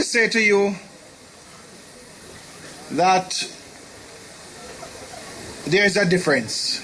to say to you that there's a difference.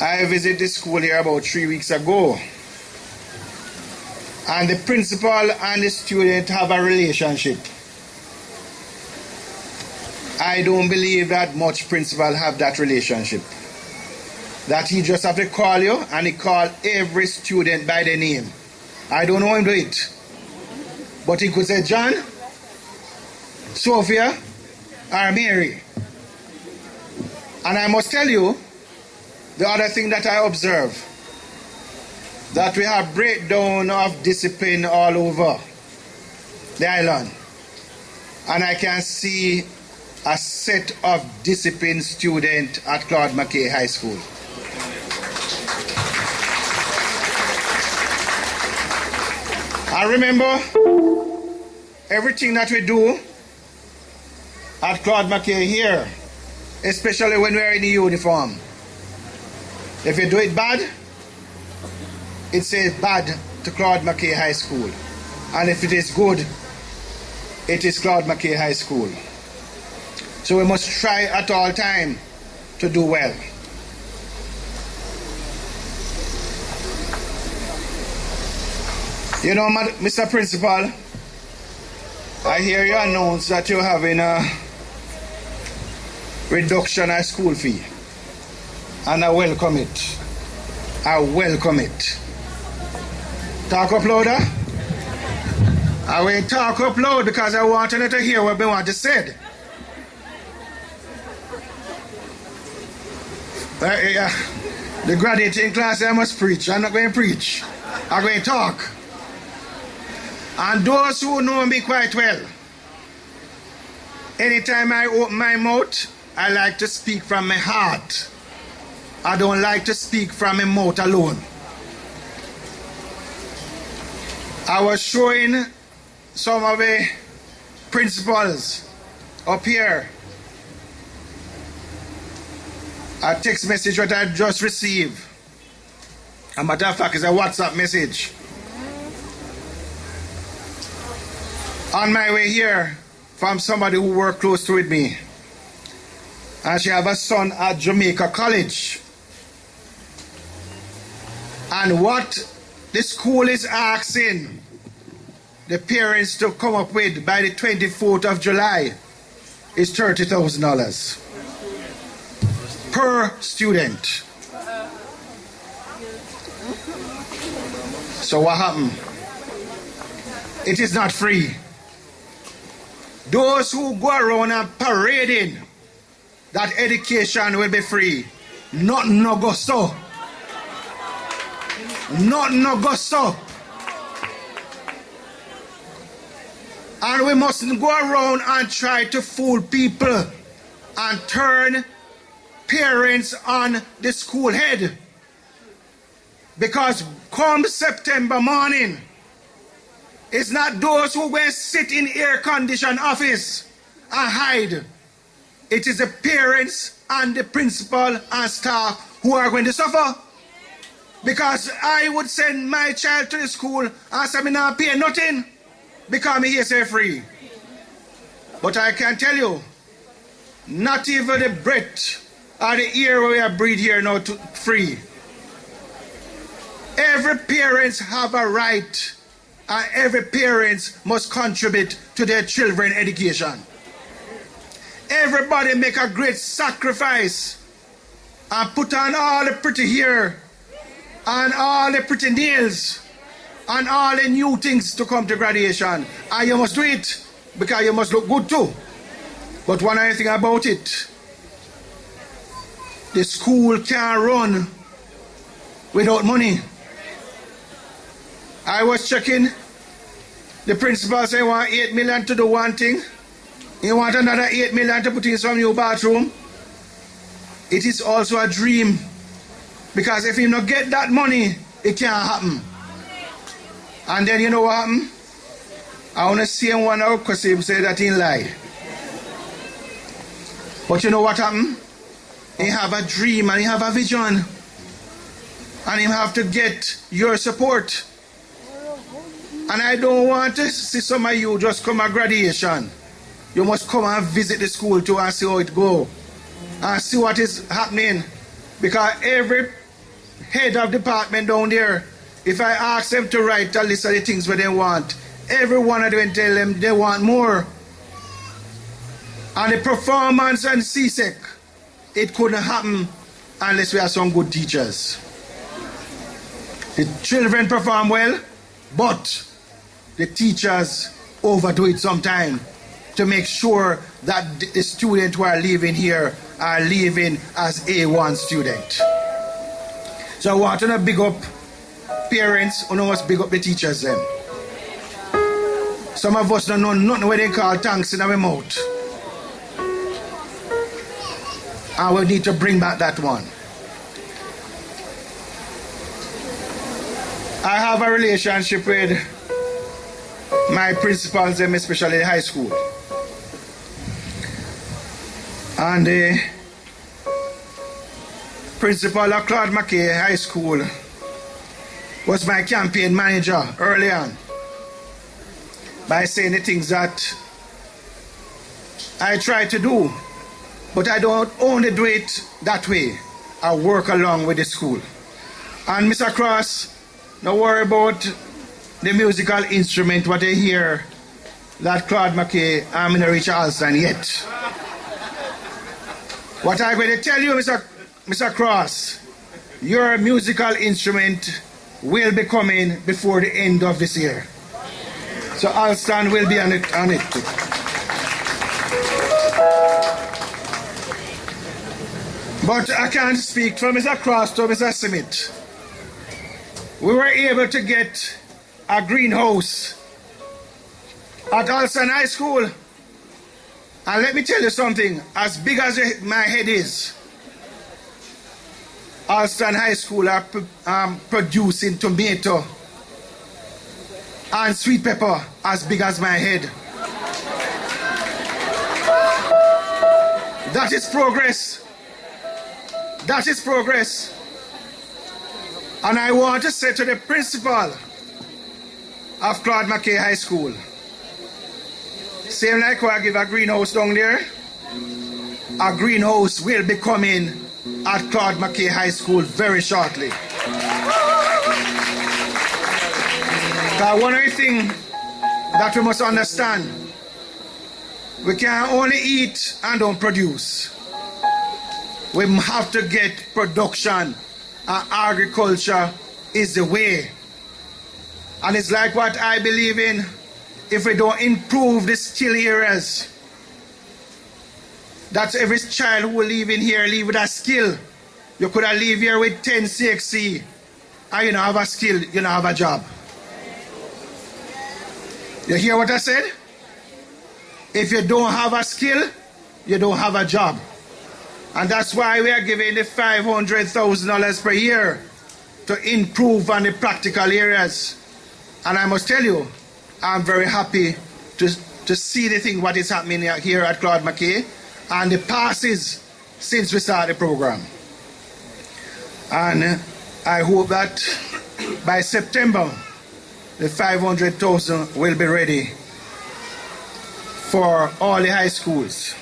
I visited the school here about 3 weeks ago, and the principal and the student have a relationship. I don't believe that much principal have that relationship. That he just have to call you and he call every student by their name. I don't know him do it. But he could say John, Sophia, or Mary. And I must tell you, the other thing that I observe, that we have breakdown of discipline all over the island. And I can see a set of disciplined students at Claude McKay High School. I remember everything that we do at Claude McKay here, especially when we're in the uniform. If you do it bad, it says bad to Claude McKay High School. And if it is good, it is Claude McKay High School. So we must try at all time to do well. You know, Mr. Principal, I hear you announce that you're having a reduction of school fee. And I welcome it. I welcome it. Talk up louder. I will talk up loud because I want you to hear what we want to say. The graduating class, I must preach. I'm not going to preach. I'm going to talk. And those who know me quite well, anytime I open my mouth, I like to speak from my heart. I don't like to speak from my mouth alone. I was showing some of the principals up here a text message that I just received. A matter of fact, it's a WhatsApp message. On my way here from somebody who worked close to with me. And she have a son at Jamaica College. And what the school is asking the parents to come up with by the 24th of July is $30,000 per student. So what happened? It is not free. Those who go around and parading that education will be free, nothing no go so. Nothing no go so. And we mustn't go around and try to fool people and turn parents on the school head. Because come September morning, it's not those who will sit in air-conditioned office and hide. It is the parents and the principal and staff who are going to suffer. Because I would send my child to the school and say, I'm not paying nothing because me here say free. But I can tell you, not even the breath or the air we are breathe here now to free. Every parent have a right, and every parent must contribute to their children's education. Everybody make a great sacrifice and put on all the pretty hair and all the pretty nails and all the new things to come to graduation. And you must do it because you must look good too. But one other thing about it, the school can't run without money. I was checking, the principal said he want 8 million to do one thing. He want another 8 million to put in some new bathroom. It is also a dream. Because if you not get that money, it can't happen. And then you know what happened? I want to see one out because he say that he lie. But you know what happened? He have a dream and he have a vision. And he have to get your support. And I don't want to see some of you just come at graduation. You must come and visit the school too and see how it go. And see what is happening. Because every head of department down there, if I ask them to write a list of the things what they want, every one of them tell them they want more. And the performance and CSEC, it couldn't happen unless we have some good teachers. The children perform well, but the teachers overdo it sometimes to make sure that the students who are leaving here are leaving as A1 student. So I want to big up parents, who must big up the teachers then. Some of us don't know nothing what they call thanks in our mouth. And we need to bring back that one. I have a relationship with my principals, especially in high school. And the principal of Claude McKay High School was my campaign manager early on by saying the things that I try to do, but I don't only do it that way. I work along with the school. And Mr. Cross, don't worry about the musical instrument what they hear that Claude McKay I'm in reach Azan yet. What I'm going to tell you, Mr. Cross, your musical instrument will be coming before the end of this year. So Alston will be on it. But I can't speak for Mr. Cross to Mr. Smith. We were able to get a greenhouse at Alston High School. And let me tell you something, as big as my head is, Alston High School are producing tomato and sweet pepper as big as my head. That is progress. That is progress. And I want to say to the principal of Claude McKay High School, same like I give a greenhouse down there, a greenhouse will be coming at Claude McKay High School very shortly. But one of the things that we must understand, we can only eat and don't produce. We have to get production, and agriculture is the way. And it's like what I believe in. If we don't improve the skill areas, that every child who will leave in here leave with a skill. You could have leave here with 10 CXC and you don't have a skill, you don't have a job. You hear what I said? If you don't have a skill, you don't have a job. And that's why we are giving the $500,000 per year to improve on the practical areas. And I must tell you, I'm very happy to see the thing what is happening here at Claude McKay and the passes since we started the program. And I hope that by September, the 500,000 will be ready for all the high schools.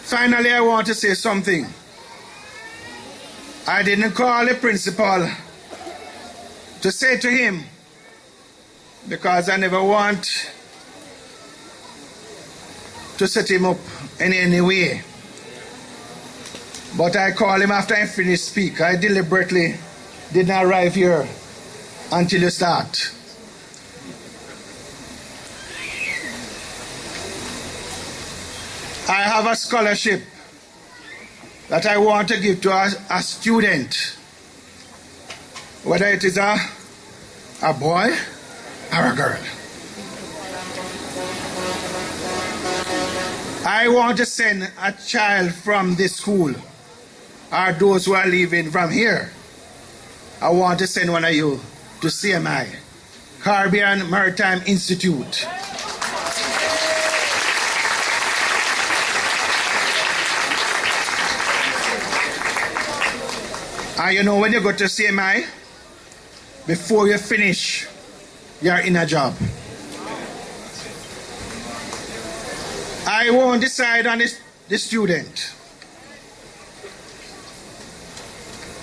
Finally, I want to say something. I didn't call the principal to say to him, because I never want to set him up in any way. But I called him after I finished speak. I deliberately did not arrive here until you start. I have a scholarship that I want to give to a student, whether it is a boy or a girl. I want to send a child from this school, or those who are leaving from here. I want to send one of you to CMI, Caribbean Maritime Institute. And you know, when you go to CMI, before you finish you're in a job. I won't decide on the student.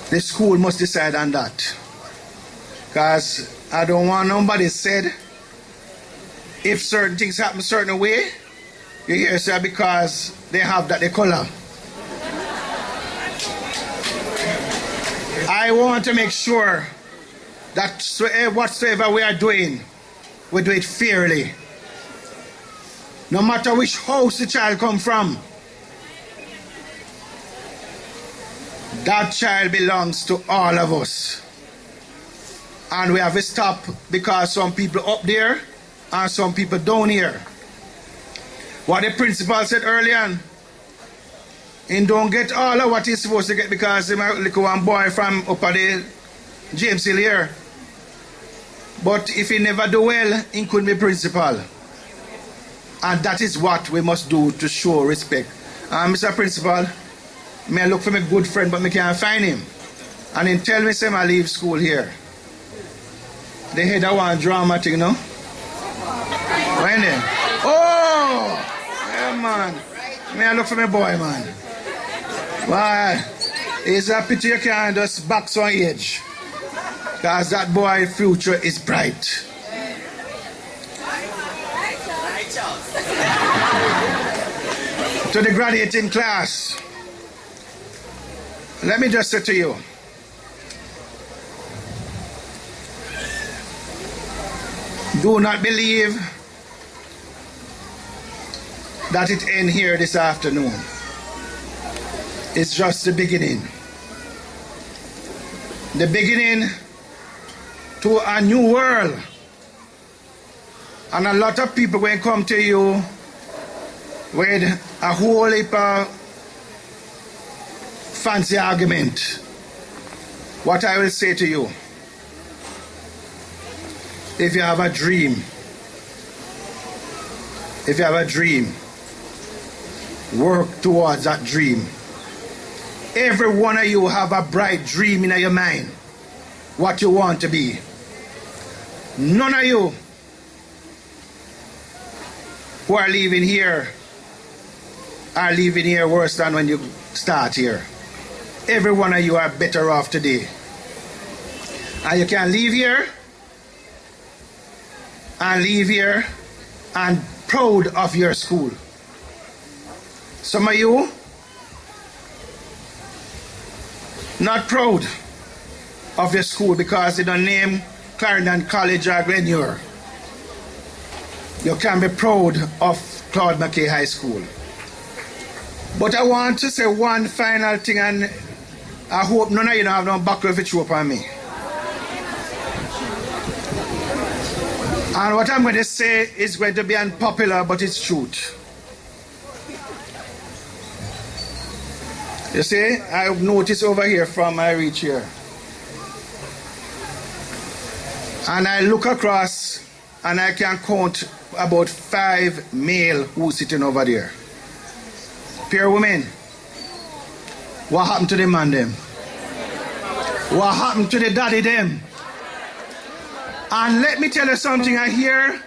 The school must decide on that. Because I don't want nobody said if certain things happen a certain way, you hear say because they have that the color. I want to make sure that whatsoever we are doing, we do it fairly. No matter which house the child come from, that child belongs to all of us. And we have to stop because some people up there and some people down here. What the principal said earlier, he don't get all of what he's supposed to get because he might look one boy from up at the James Hill here. But if he never do well, he couldn't be principal. And that is what we must do to show respect. Mr. Principal, may I look for my good friend, but I can't find him. And he tell me, say, I leave school here. The head of one drama thing, no? When then? Oh! Yeah, man. May I look for my boy, man. Why? It's a pity you can't just box on edge. Because that boy's future is bright. To the graduating class, let me just say to you, do not believe that it ends here this afternoon. It's just the beginning. The beginning to a new world. And a lot of people will come to you with a whole heap of fancy argument. What I will say to you, if you have a dream, work towards that dream. Every one of you have a bright dream in your mind, what you want to be. None of you who are leaving here are leaving here worse than when you start here. Every one of you are better off today. And you can leave here and proud of your school. Some of you not proud of your school because they don't name Clarendon College or Glenure. You can be proud of Claude McKay High School. But I want to say one final thing, and I hope none of you don't have no buckle of it show up on me. And what I'm going to say is going to be unpopular, but it's truth. You see, I've noticed over here from I reach here. And I look across and I can count about 5 male who's sitting over there. Pure women. What happened to the man them? What happened to the daddy them? And let me tell you something, I hear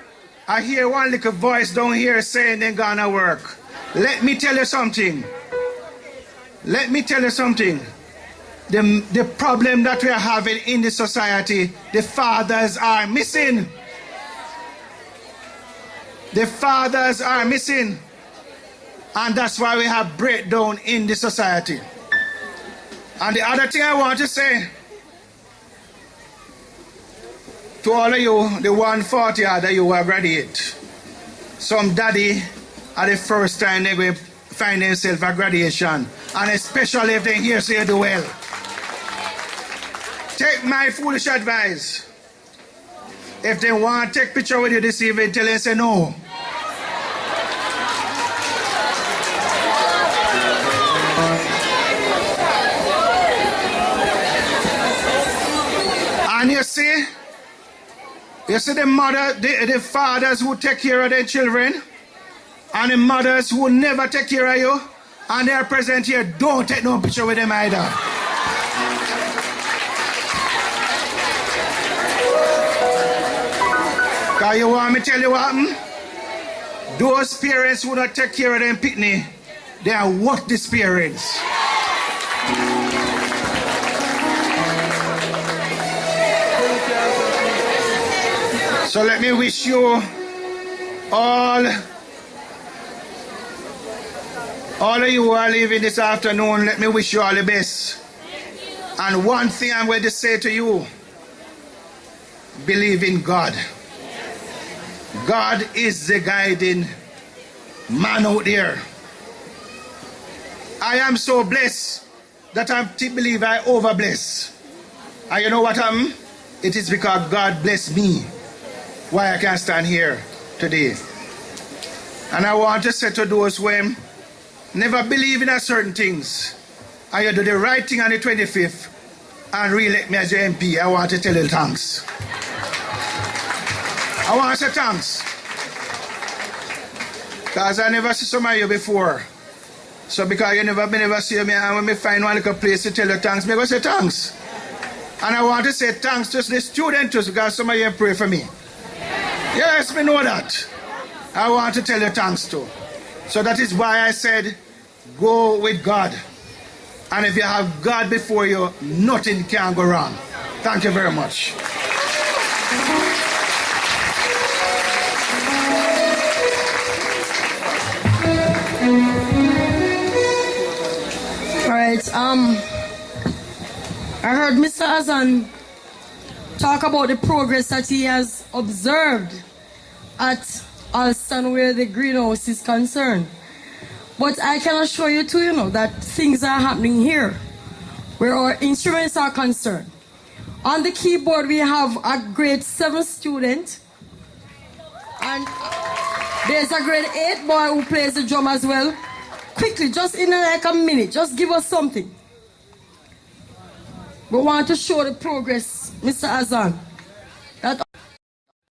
one little voice down here saying they're gonna work. Let me tell you something. The problem that we are having in the society, the fathers are missing. The fathers are missing. And that's why we have breakdown in the society. And the other thing I want to say to all of you, the 140 other you are graduate. Some daddy at the first time they will find themselves at graduation. And especially if they hear say you do well. Take my foolish advice. If they want to take picture with you this evening, tell them say no. And you see the fathers who take care of their children, and the mothers who never take care of you, and they are present here, don't take no picture with them either. Because you want me to tell you what happened? Those parents who don't take care of them pitney, they are worthless parents. So let me wish you all of you who are leaving this afternoon, let me wish you all the best. And one thing I'm going to say to you, believe in God. God is the guiding man out there. I am so blessed that I believe I overbless. And you know what happened? It is because God blessed me why I can stand here today. And I want to say to those who never believe in certain things, and you do the right thing on the 25th and re-elect me as your MP, I want to tell you thanks. I want to say thanks. Because I never see some of you before. So because you never see me, and when me find one little place to tell you thanks, me go say thanks. And I want to say thanks to the students because some of you pray for me. Yes, me know that. I want to tell you thanks too. So that is why I said, go with God. And if you have God before you, nothing can go wrong. Thank you very much. All right, I heard Mr. Azan talk about the progress that he has observed at Alston where the greenhouse is concerned. But I can assure you too, that things are happening here where our instruments are concerned. On the keyboard we have a grade 7 student, and there's a grade 8 boy who plays the drum as well. Quickly, just in like a minute, just give us something. We want to show the progress, Mr. Azan.